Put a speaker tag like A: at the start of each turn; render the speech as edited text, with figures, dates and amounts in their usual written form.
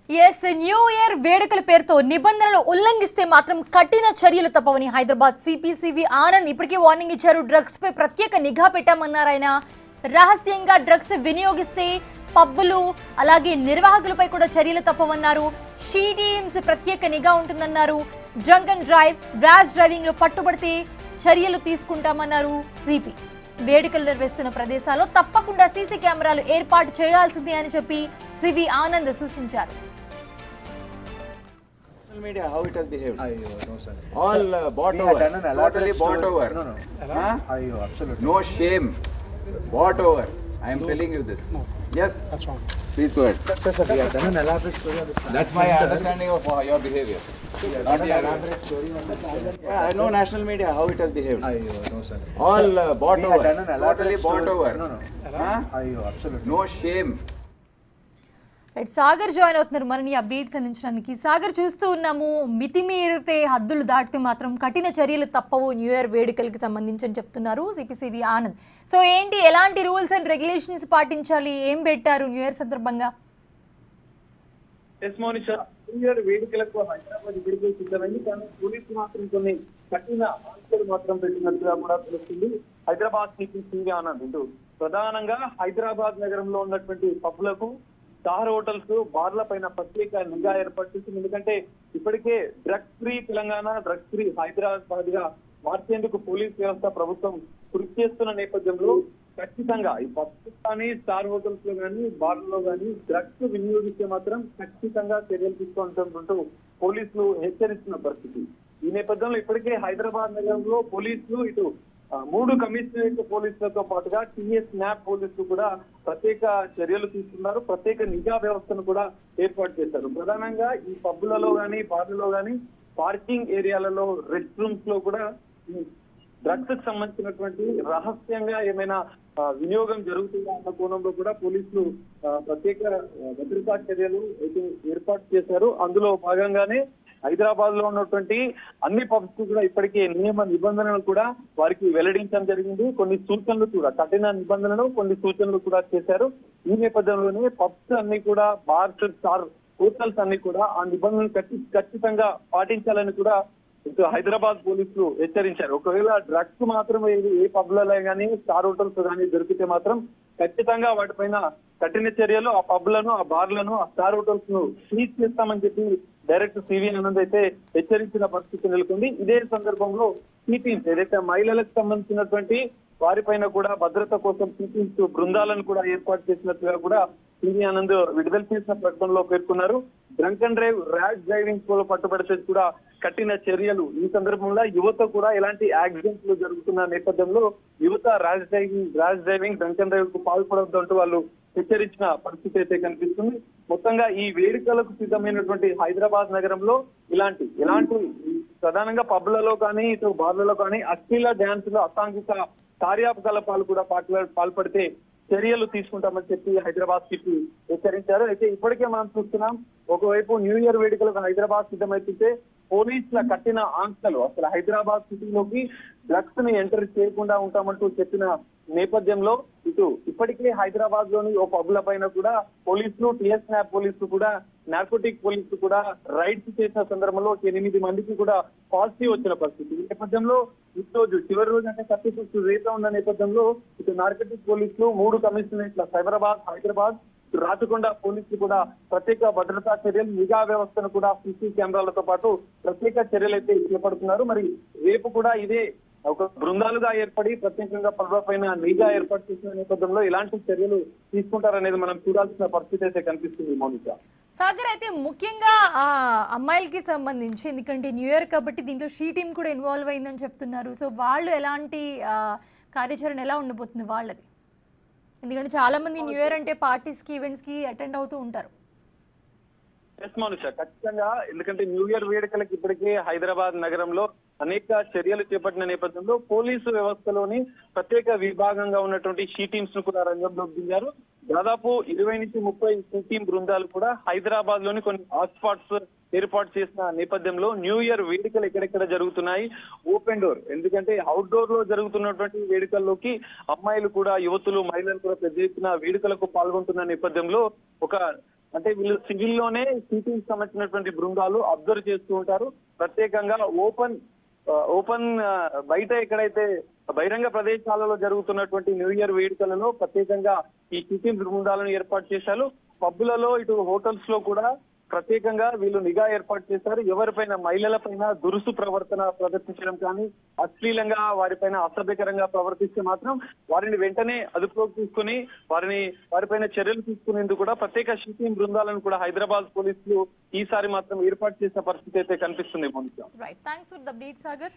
A: Yes new year వేడుకల పేరుతో నిబంధనలు ఉల్లంఘిస్తే మాత్రం కఠిన చర్యలు తప్పవని హైదరాబాద్ సిపి ఆనంద్ ఇప్పటికే వార్నింగ్ ఇచ్చారు. డ్రగ్స్ పై ప్రత్యేక నిఘా పెట్టామన్నారు ఆయన. రహస్యంగా డ్రగ్స్ వినియోగిస్తే పబ్బులు అలాగే నిర్వాహకులపై కూడా చర్యలు తప్పవన్నారు. షీ టీమ్స్ ప్రత్యేక నిఘా ఉంటుందన్నారు. Drunk and drive, rash driving లో పట్టుబడితే చర్యలు తీసుకుంటామన్నారు సిపి. వేడుకలు నిర్వహిస్తున్న ప్రదేశాల్లో తప్పకుండా సీసీ కెమెరాలు ఏర్పాటు చేయాల్సిందే అని చెప్పి సివి ఆనంద్ సూచించారు.
B: Media, how it has behaved?
C: No, sir.
B: All bought
C: We
B: over.
C: had done an elaborate
B: Totally bought
C: story.
B: over.
C: No.
B: Huh?
C: Absolutely.
B: No shame. Bought over. I am telling you this. Yes.
D: That's wrong.
B: Please go ahead.
C: Sir, we have done an elaborate story on this.
B: That's my understanding of your behavior. Not
C: An
B: your
C: elaborate story on this.
B: Yeah, I know national media how it has behaved.
C: No, sir.
B: All bought
C: We
B: over.
C: had done an elaborate
B: Totally bought
C: story.
B: over.
C: No.
B: Huh?
C: Absolutely.
B: No shame.
A: Sagar join అవుతున్నారు మరిన్ని updates అందించడానికి. సాగర్, చూస్తూ ఉన్నాము మితిమీరితే హద్దులు దాటితే మాత్రం కఠిన చర్యలు తప్పవు న్యూ ఇయర్ వేడుకలకి సంబంధించి అని చెప్తున్నారు సిపి ఆనంద్. సో ఏంటి, ఎలాంటి రూల్స్ అండ్ రెగ్యులేషన్స్ పాటించాలి, ఏం పెట్టారు న్యూ ఇయర్ సందర్భంగా?
E: మోనిషా, న్యూ ఇయర్ వేడుకలకు హైదరాబాద్ వేడుకలు సిద్ధమైంది. కానీ పోలీసులు మాత్రం కొన్ని కఠిన ఆంక్షలు మాత్రం పెట్టినట్టుగా కూడా తెలుస్తుంది. హైదరాబాద్ సిపి ఆనంద్ ఇటు ప్రధానంగా హైదరాబాద్ నగరంలో ఉన్నటువంటి పబ్లకు, స్టార్ హోటల్స్, బార్ల పైన ప్రత్యేక నిఘా ఏర్పాటు చేసింది. ఎందుకంటే ఇప్పటికే drugs free Telangana, drugs free Hyderabad గా మార్చేందుకు పోలీస్ వ్యవస్థ ప్రభుత్వం కృషి చేస్తున్న నేపథ్యంలో ఖచ్చితంగా ఈ పబ్స్ కానీ, స్టార్ హోటల్స్ లో కానీ, బార్లలో కానీ డ్రగ్స్ వినియోగిస్తే మాత్రం ఖచ్చితంగా చర్యలు తీసుకుంటుంటూ పోలీసులు హెచ్చరిస్తున్న పరిస్థితి. ఈ నేపథ్యంలో ఇప్పటికే హైదరాబాద్ నగరంలో పోలీసులు ఇటు 3 కమిషనరేట్ పోలీసులతో పాటుగా టీఎస్ న్యాప్ పోలీసులు కూడా ప్రత్యేక చర్యలు తీసుకున్నారు. ప్రత్యేక నిఘా వ్యవస్థను కూడా ఏర్పాటు చేశారు. ప్రధానంగా ఈ పబ్బులలో గానీ, బార్లలో గానీ, పార్కింగ్ ఏరియాలలో, రెస్ట్ రూమ్స్ లో కూడా డ్రగ్స్ కి సంబంధించినటువంటి రహస్యంగా ఏమైనా వినియోగం జరుగుతుందా అన్న కోణంలో కూడా పోలీసులు ప్రత్యేక భద్రతా చర్యలు అయితే ఏర్పాటు చేశారు. అందులో భాగంగానే హైదరాబాద్ లో ఉన్నటువంటి అన్ని పబ్స్ కూడా ఇప్పటికే నియమ నిబంధనలు కూడా వారికి వెల్లడించడం జరిగింది. కొన్ని సూచనలు కూడా, కఠిన నిబంధనలు, కొన్ని సూచనలు కూడా చేశారు. ఈ నేపథ్యంలోనే పబ్స్ అన్ని కూడా, బార్స్, స్టార్ హోటల్స్ అన్ని కూడా ఆ నిబంధనలు ఖచ్చితంగా పాటించాలని కూడా ఇటు హైదరాబాద్ పోలీసులు హెచ్చరించారు. ఒకవేళ డ్రగ్స్ మాత్రమే ఏ పబ్లలో కానీ, స్టార్ హోటల్స్ కానీ దొరికితే మాత్రం ఖచ్చితంగా వాటిపైన కఠిన చర్యలు, ఆ పబ్లను, ఆ బార్లను, ఆ స్టార్ హోటల్స్ ను సీజ్ చేస్తామని చెప్పి డైరెక్టర్ సివి ఆనంద్ అయితే హెచ్చరించిన పరిస్థితి నెలకొంది. ఇదే సందర్భంలో సిటీమ్స్ ఏదైతే మహిళలకు సంబంధించినటువంటి వారిపైన కూడా భద్రత కోసం సిటీమ్స్ బృందాలను కూడా ఏర్పాటు చేసినట్టుగా కూడా సివి ఆనంద్ విడుదల చేసిన ప్రకటనలో పేర్కొన్నారు. Drunk and drive, rash driving లో పట్టుబడితే కూడా కఠిన చర్యలు. ఈ సందర్భంలో యువత కూడా ఎలాంటి యాక్సిడెంట్లు జరుగుతున్న నేపథ్యంలో యువత rash driving, drunk and drive కు పాల్పడవద్దు అంటూ వాళ్ళు హెచ్చరించిన పరిస్థితి అయితే కనిపిస్తుంది. మొత్తంగా ఈ వేడుకలకు సిద్ధమైనటువంటి హైదరాబాద్ నగరంలో ఎలాంటి ప్రధానంగా పబ్లలో కానీ, ఇటు బార్లలో కానీ అశ్లీల డ్యాన్సులు, అసాంఘిక కార్యకలాపాలు కూడా పాల్పడితే చర్యలు తీసుకుంటామని చెప్పి హైదరాబాద్ సిటీ హెచ్చరించారు. అయితే ఇప్పటికే మనం చూస్తున్నాం, ఒకవైపు న్యూ ఇయర్ వేడుకలకు హైదరాబాద్ సిద్ధమైతే పోలీసుల కఠిన ఆంక్షలు, అసలు హైదరాబాద్ సిటీలోకి డ్రగ్స్ ని ఎంటర్ చేయకుండా ఉంటామంటూ చెప్పిన నేపథ్యంలో ఇటు ఇప్పటికే హైదరాబాద్ లోని ఓ పబ్ల పైన కూడా పోలీసులు, టీఎస్ న్యాప్ పోలీసులు కూడా, నార్కోటిక్ పోలీసులు కూడా రైడ్స్ చేసిన సందర్భంలో 8 మందికి కూడా పాజిటివ్ వచ్చిన పరిస్థితి. ఈ నేపథ్యంలో ఈ రోజు చివరి రోజు అంటే 31 రేపు ఉన్న నేపథ్యంలో ఇటు నార్కోటిక్ పోలీసులు, 3 కమిషనరేట్ల సైబరాబాద్, హైదరాబాద్, రాచకొండ పోలీసులు కూడా ప్రత్యేక భద్రతా చర్యలు, నిఘా వ్యవస్థను కూడా సీసీ కెమెరాలతో పాటు ప్రత్యేక చర్యలు అయితే చేపడుతున్నారు. మరి రేపు కూడా ఇదే ఒక బృందాలుగా ఏర్పడి ప్రత్యేకంగా పనుల పైన నిఘా ఏర్పాటు చేసిన నేపథ్యంలో ఎలాంటి చర్యలు తీసుకుంటారనేది మనం చూడాల్సిన పరిస్థితి అయితే కనిపిస్తుంది. మౌనిక,
A: సాగర్, అయితే ముఖ్యంగా అమ్మాయిలకి సంబంధించి, ఎందుకంటే న్యూ ఇయర్ కాబట్టి దీంట్లో షీ టీమ్ కూడా ఇన్వాల్వ్ అయిందని చెప్తున్నారు. సో వాళ్ళు ఎలాంటి కార్యాచరణ ఎలా ఉండబోతుంది వాళ్ళది? ఎందుకంటే చాలా మంది న్యూ ఇయర్ అంటే పార్టీస్ కి, ఈవెంట్స్ కి అటెండ్ అవుతూ ఉంటారు.
E: ఖచ్చితంగా, ఎందుకంటే న్యూ ఇయర్ వేడుకలకు ఇప్పటికే హైదరాబాద్ నగరంలో అనేక చర్యలు చేపట్టిన నేపథ్యంలో పోలీసు వ్యవస్థలోని ప్రత్యేక విభాగంగా ఉన్నటువంటి షీ టీమ్స్ ను కూడా రంగంలోకి దిగారు. దాదాపు 20 నుంచి 30 షీ టీమ్ బృందాలు కూడా హైదరాబాద్ లోని కొన్ని హాట్ స్పాట్స్ ఏర్పాటు చేసిన నేపథ్యంలో న్యూ ఇయర్ వేడుకలు ఎక్కడెక్కడ జరుగుతున్నాయి, ఓపెన్ డోర్, ఎందుకంటే అవుట్ డోర్ లో జరుగుతున్నటువంటి వేడుకల్లోకి అమ్మాయిలు కూడా, యువతులు, మహిళలు కూడా పెద్ద ఎత్తున వేడుకలకు పాల్గొంటున్న నేపథ్యంలో ఒక అంటే వీళ్ళు సివిల్ లోనే షూటింగ్ సంబంధించినటువంటి బృందాలు అబ్జర్వ్ చేస్తూ ఉంటారు. ప్రత్యేకంగా ఓపెన్ బయట ఎక్కడైతే బహిరంగ ప్రదేశాలలో జరుగుతున్నటువంటి న్యూ ఇయర్ వేడుకలలో ప్రత్యేకంగా ఈ షూటింగ్ బృందాలను ఏర్పాటు చేశారు. పబ్బులలో ఇటు హోటల్స్ లో కూడా ప్రత్యేకంగా వీళ్ళు నిఘా ఏర్పాటు చేశారు. ఎవరిపైన మహిళలపైన దురుసు ప్రవర్తన ప్రదర్శించడం కానీ, అశ్లీలంగా వారిపైన అసభ్యకరంగా ప్రవర్తిస్తే మాత్రం వారిని వెంటనే అదుపులోకి తీసుకుని వారిపైన చర్యలు తీసుకునేందుకు కూడా ప్రత్యేక షూటింగ్ బృందాలను కూడా హైదరాబాద్ పోలీసులు ఈసారి మాత్రం ఏర్పాటు చేసిన పరిస్థితి అయితే కనిపిస్తుంది.
A: Right, thanks for the update Sagar.